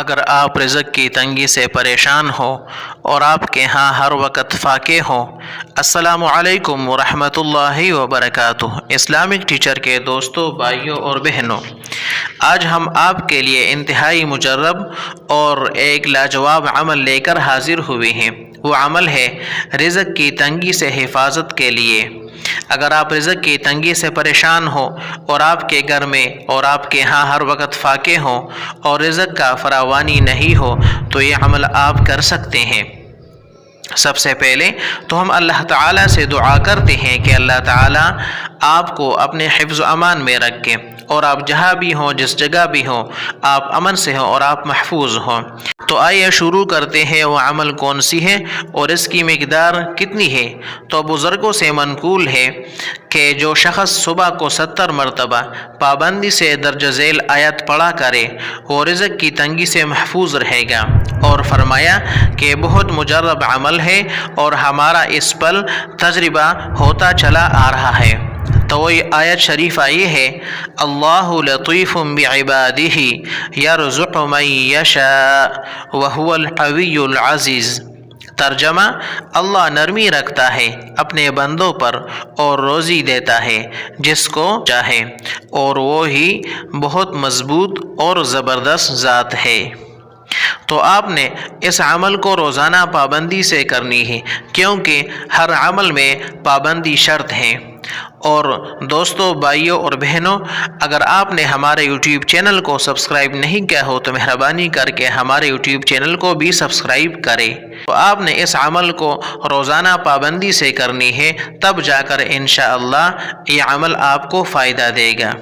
اگر آپ رزق کی تنگی سے پریشان ہو اور آپ کے ہاں ہر وقت فاقے ہوں۔ السلام علیکم ورحمۃ اللہ وبرکاتہ۔ اسلامک ٹیچر کے دوستوں، بھائیوں اور بہنوں، آج ہم آپ کے لیے انتہائی مجرب اور ایک لاجواب عمل لے کر حاضر ہوئے ہیں۔ وہ عمل ہے رزق کی تنگی سے حفاظت کے لیے۔ اگر آپ رزق کی تنگی سے پریشان ہو اور آپ کے گھر میں اور آپ کے ہاں ہر وقت فاقے ہوں اور رزق کا فراوانی نہیں ہو تو یہ عمل آپ کر سکتے ہیں۔ سب سے پہلے تو ہم اللہ تعالیٰ سے دعا کرتے ہیں کہ اللہ تعالیٰ آپ کو اپنے حفظ و امان میں رکھیں اور آپ جہاں بھی ہوں، جس جگہ بھی ہوں، آپ امن سے ہوں اور آپ محفوظ ہوں۔ تو آئیے شروع کرتے ہیں وہ عمل کون سی ہے اور اس کی مقدار کتنی ہے۔ تو بزرگوں سے منقول ہے کہ جو شخص صبح کو 70 مرتبہ پابندی سے درج ذیل آیت پڑھا کرے وہ رزق کی تنگی سے محفوظ رہے گا، اور فرمایا کہ بہت مجرب عمل ہے اور ہمارا اس پر تجربہ ہوتا چلا آ رہا ہے۔ تو وہ آیت شریفہ یہ ہے، اللہ لطیف بعبادہ یرزق من یشاء وہو القوی العزیز۔ ترجمہ: اللہ نرمی رکھتا ہے اپنے بندوں پر اور روزی دیتا ہے جس کو چاہے، اور وہ ہی بہت مضبوط اور زبردست ذات ہے۔ تو آپ نے اس عمل کو روزانہ پابندی سے کرنی ہے، کیونکہ ہر عمل میں پابندی شرط ہے۔ اور دوستوں، بھائیوں اور بہنوں، اگر آپ نے ہمارے یوٹیوب چینل کو سبسکرائب نہیں کیا ہو تو مہربانی کر کے ہمارے یوٹیوب چینل کو بھی سبسکرائب کریں۔ تو آپ نے اس عمل کو روزانہ پابندی سے کرنی ہے، تب جا کر انشاءاللہ یہ عمل آپ کو فائدہ دے گا۔